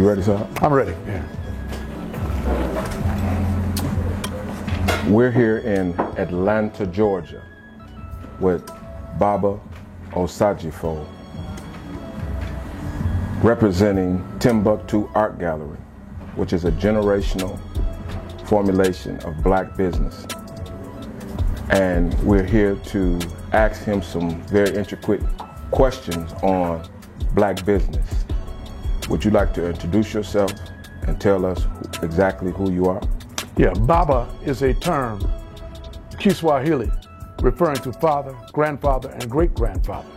ready, sir? I'm ready, yeah. We're here in Atlanta, Georgia with Baba Osajifo, representing Timbuktu Art Gallery, which is a generational formulation of black business. And we're here to ask him some very intricate questions on black business. Would you like to introduce yourself and tell us exactly who you are? Yeah, Baba is a term, Kiswahili, referring to father, grandfather, and great-grandfather.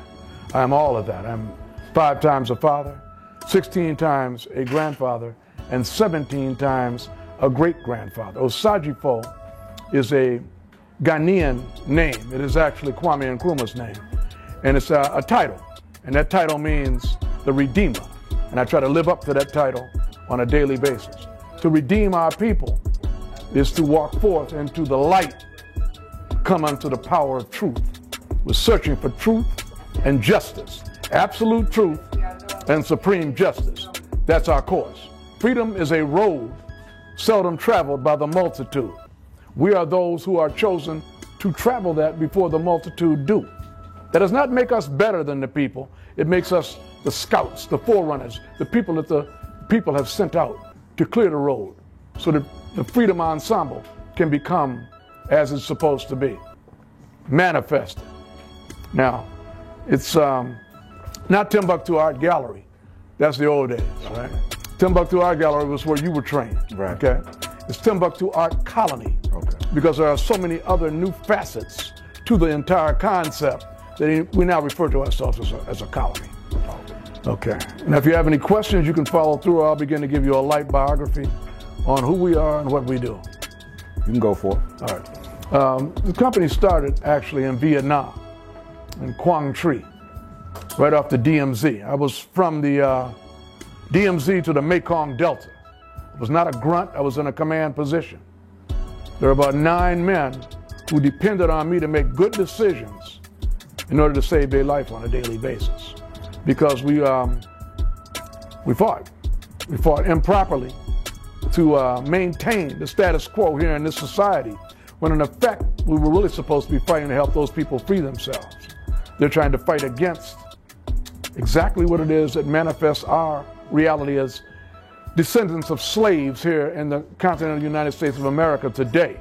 I am all of that. I'm 5 times a father, 16 times a grandfather, and 17 times a great-grandfather. Osajifo is a Ghanaian name. It is actually Kwame Nkrumah's name. And it's a title, and that title means the Redeemer. And I try to live up to that title on a daily basis. To redeem our people is to walk forth into the light, come unto the power of truth. We're searching for truth and justice, absolute truth and supreme justice. That's our course. Freedom is a road seldom traveled by the multitude. We are those who are chosen to travel that before the multitude do. That does not make us better than the people. It makes us the scouts, the forerunners, the people that the people have sent out to clear the road so that the Freedom Ensemble can become as it's supposed to be, manifested. Now, it's not Timbuktu Art Gallery. That's the old days, right? Timbuktu Art Gallery was where you were trained, right? Okay. It's Timbuktu Art Colony, okay, because there are so many other new facets to the entire concept that we now refer to ourselves as a colony. Okay. Now, if you have any questions, you can follow through. I'll begin to give you a light biography on who we are and what we do. You can go for it. All right. The company started actually in Vietnam, in Quang Tri, right off the DMZ. I was from the DMZ to the Mekong Delta. I was not a grunt. I was in a command position. There were about 9 men who depended on me to make good decisions in order to save their life on a daily basis. Because we fought. We fought improperly to maintain the status quo here in this society, when in effect we were really supposed to be fighting to help those people free themselves. They're trying to fight against exactly what it is that manifests our reality as descendants of slaves here in the continental United States of America today.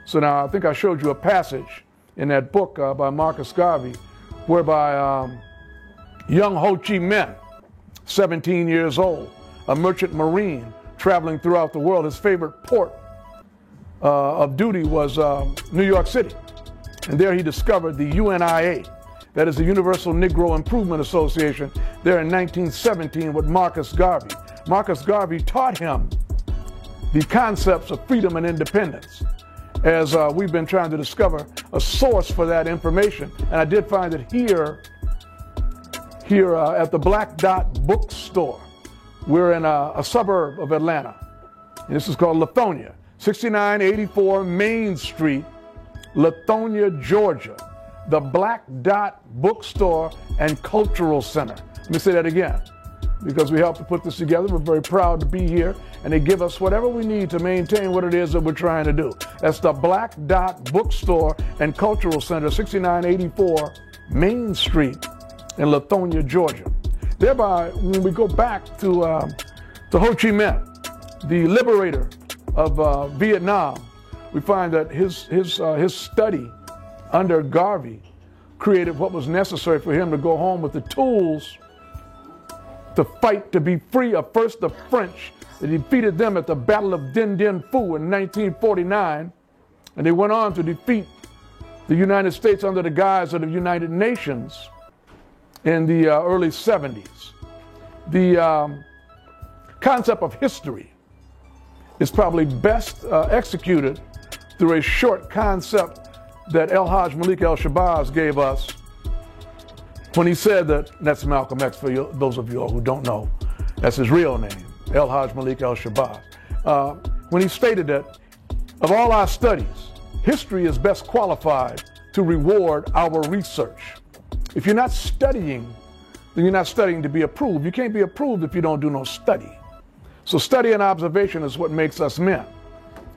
So now I think I showed you a passage in that book by Marcus Garvey, whereby young Ho Chi Minh, 17 years old, a merchant marine traveling throughout the world, his favorite port of duty was New York City. And there he discovered the UNIA, that is the Universal Negro Improvement Association, there in 1917 with Marcus Garvey. Marcus Garvey taught him the concepts of freedom and independence, as we've been trying to discover a source for that information. And I did find it here at the Black Dot Bookstore. We're in a suburb of Atlanta. And this is called Lithonia, 6984 Main Street, Lithonia, Georgia. The Black Dot Bookstore and Cultural Center. Let me say that again, because we helped to put this together. We're very proud to be here, and they give us whatever we need to maintain what it is that we're trying to do. That's the Black Dot Bookstore and Cultural Center, 6984 Main Street in Lithonia, Georgia. Thereby, when we go back to Ho Chi Minh, the liberator of Vietnam, we find that his study under Garvey created what was necessary for him to go home with the tools to fight to be free of first the French. They defeated them at the Battle of Dien Bien Phu in 1949, and they went on to defeat the United States under the guise of the United Nations in the early 70s. The concept of history is probably best executed through a short concept that El-Hajj Malik El-Shabazz gave us when he said that, that's Malcolm X for those of you who don't know, that's his real name, El-Hajj Malik El-Shabazz. When he stated that of all our studies, history is best qualified to reward our research. If you're not studying, then you're not studying to be approved. You can't be approved if you don't do no study. So study and observation is what makes us men.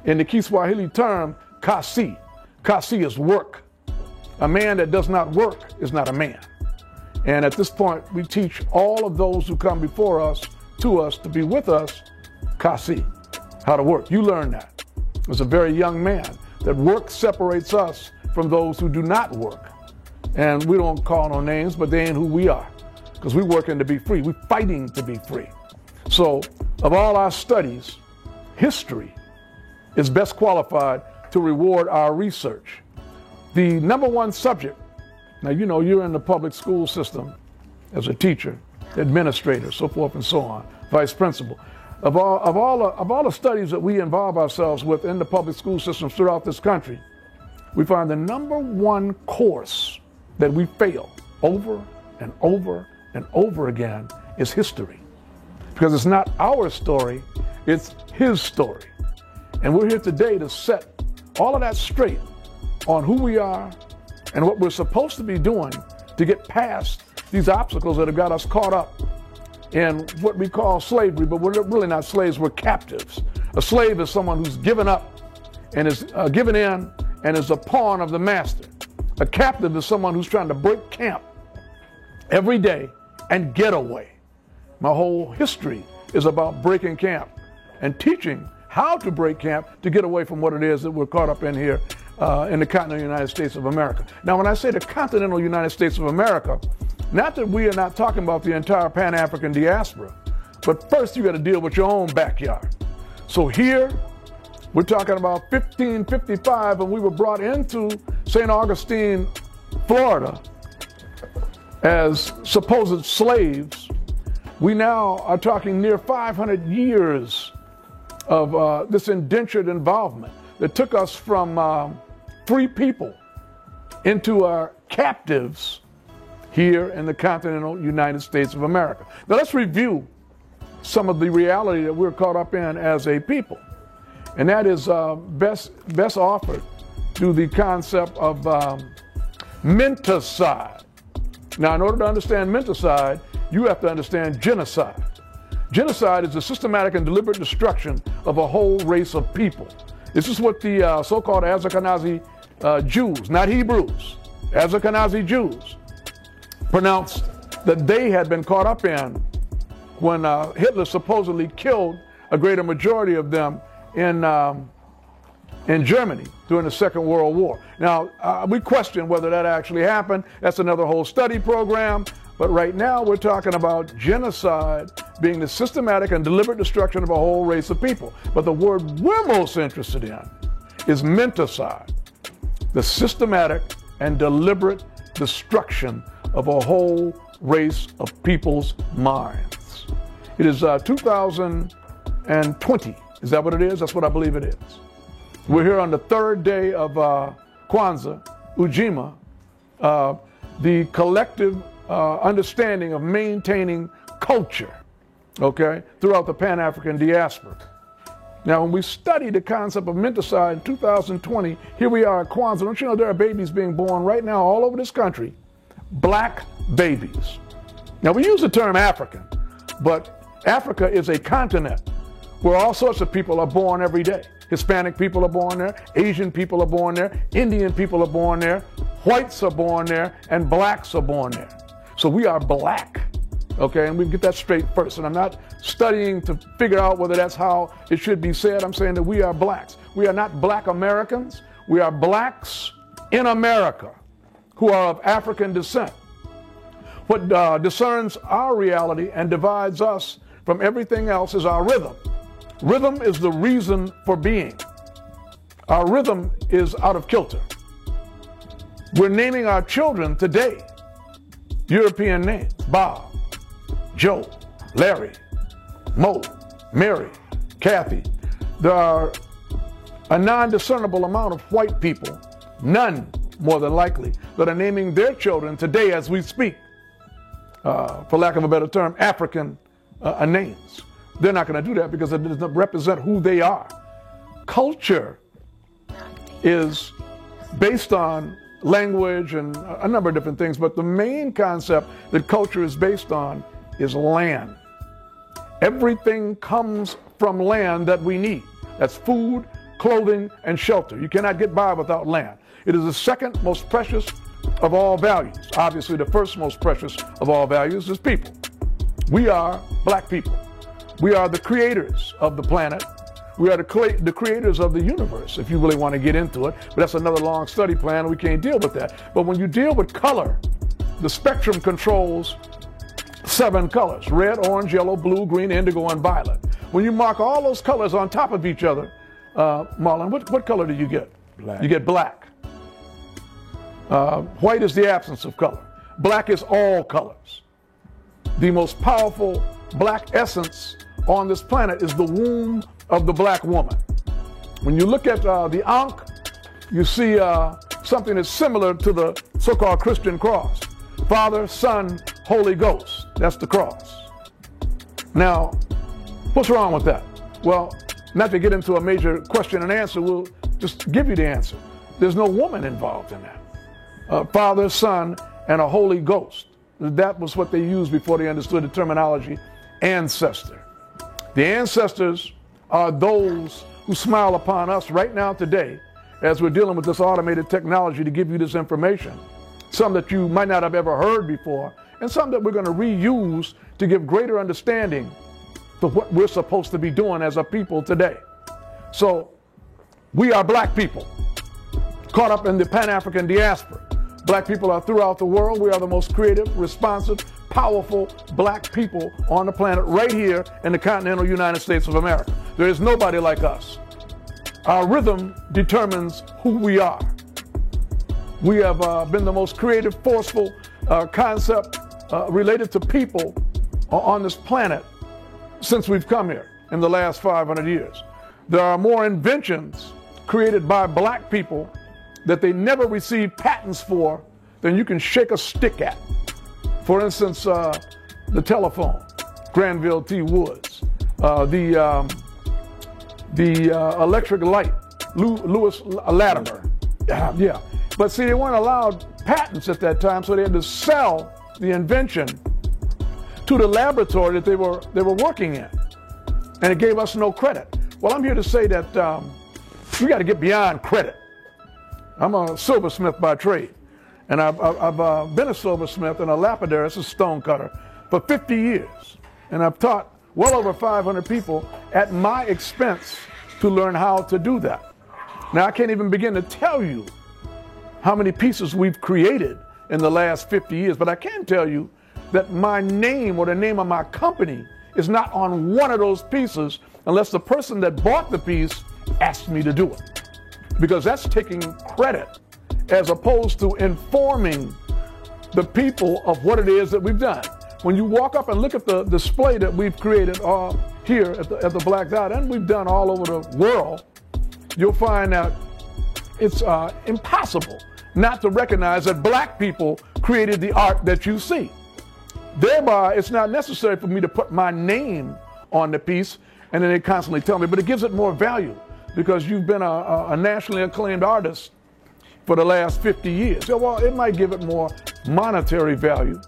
In the Kiswahili term, kasi. Kasi is work. A man that does not work is not a man. And at this point, we teach all of those who come before us, to be with us, kasi, how to work. You learn that as a very young man, that work separates us from those who do not work. And we don't call no names, but they ain't who we are, because we're working to be free. We're fighting to be free. So of all our studies, history is best qualified to reward our research. The number one subject, now you know you're in the public school system as a teacher, administrator, so forth and so on, vice principal. Of all the studies that we involve ourselves with in the public school systems throughout this country, we find the number one course that we fail over and over and over again is history. Because it's not our story, it's his story. And we're here today to set all of that straight on who we are and what we're supposed to be doing to get past these obstacles that have got us caught up in what we call slavery, but we're really not slaves, we're captives. A slave is someone who's given up and is given in and is a pawn of the master. A captive is someone who's trying to break camp every day and get away. My whole history is about breaking camp and teaching how to break camp to get away from what it is that we're caught up in here in the continental United States of America. Now, when I say the continental United States of America, not that we are not talking about the entire Pan-African diaspora, but first you got to deal with your own backyard. So here, we're talking about 1555, and we were brought into St. Augustine, Florida, as supposed slaves. We now are talking near 500 years of this indentured involvement that took us from free people into our captives here in the continental United States of America. Now let's review some of the reality that we're caught up in as a people. And that is best offered through the concept of menticide. Now, in order to understand menticide, you have to understand genocide. Genocide is the systematic and deliberate destruction of a whole race of people. This is what the so-called Ashkenazi Jews, not Hebrews, Ashkenazi Jews, pronounced that they had been caught up in when Hitler supposedly killed a greater majority of them in Germany during the Second World War. Now, we question whether that actually happened. That's another whole study program. But right now, we're talking about genocide being the systematic and deliberate destruction of a whole race of people. But the word we're most interested in is menticide, the systematic and deliberate destruction of a whole race of people's minds. It is 2020. Is that what it is? That's what I believe it is. We're here on the third day of Kwanzaa, Ujima, the collective understanding of maintaining culture, okay, throughout the Pan-African diaspora. Now, when we study the concept of menticide in 2020, here we are at Kwanzaa. Don't you know there are babies being born right now all over this country, black babies. Now, we use the term African, but Africa is a continent where all sorts of people are born every day. Hispanic people are born there, Asian people are born there, Indian people are born there, whites are born there, and blacks are born there. So we are black, okay? And we get that straight first. And I'm not studying to figure out whether that's how it should be said. I'm saying that we are blacks. We are not black Americans. We are blacks in America who are of African descent. What discerns our reality and divides us from everything else is our rhythm. Rhythm is the reason for being. Our rhythm is out of kilter. We're naming our children today European names: Bob, Joe, Larry, Mo, Mary, Kathy. There are a non-discernible amount of white people, none more than likely, that are naming their children today as we speak, for lack of a better term, African names. They're not going to do that because it doesn't represent who they are. Culture is based on language and a number of different things, but the main concept that culture is based on is land. Everything comes from land that we need. That's food, clothing, and shelter. You cannot get by without land. It is the second most precious of all values. Obviously, the first most precious of all values is people. We are black people. We are the creators of the planet. We are the creators of the universe, if you really want to get into it. But that's another long study plan. We can't deal with that. But when you deal with color, the spectrum controls 7 colors: red, orange, yellow, blue, green, indigo, and violet. When you mark all those colors on top of each other, Marlon, what color do you get? Black. You get black. White is the absence of color. Black is all colors. The most powerful black essence on this planet is the womb of the black woman. When you look at the Ankh, you see something that's similar to the so-called Christian cross. Father, Son, Holy Ghost. That's the cross. Now, what's wrong with that? Well, not to get into a major question and answer, we'll just give you the answer. There's no woman involved in that. Father, Son, and a Holy Ghost. That was what they used before they understood the terminology ancestor. The ancestors are those who smile upon us right now today as we're dealing with this automated technology to give you this information. Some that you might not have ever heard before, and some that we're going to reuse to give greater understanding to what we're supposed to be doing as a people today. So, we are black people, caught up in the Pan-African diaspora. Black people are throughout the world. We are the most creative, responsive, powerful black people on the planet right here in the continental United States of America. There is nobody like us. Our rhythm determines who we are. We have been the most creative, forceful concept related to people on this planet since we've come here in the last 500 years. There are more inventions created by black people that they never received patents for than you can shake a stick at. For instance, the telephone, Granville T. Woods, the electric light, Lewis Latimer. Yeah. But see, they weren't allowed patents at that time, so they had to sell the invention to the laboratory that they were working in, and it gave us no credit. Well, I'm here to say that we got to get beyond credit. I'm a silversmith by trade, and I've been a silversmith and a lapidary, that's a stone cutter, for 50 years. And I've taught well over 500 people at my expense to learn how to do that. Now, I can't even begin to tell you how many pieces we've created in the last 50 years, but I can tell you that my name or the name of my company is not on one of those pieces unless the person that bought the piece asked me to do it. Because that's taking credit as opposed to informing the people of what it is that we've done. When you walk up and look at the display that we've created here at the Black Dot, and we've done all over the world, you'll find that it's impossible not to recognize that black people created the art that you see. Thereby, it's not necessary for me to put my name on the piece, and then they constantly tell me, but it gives it more value because you've been a nationally acclaimed artist for the last 50 years. So, well, it might give it more monetary value,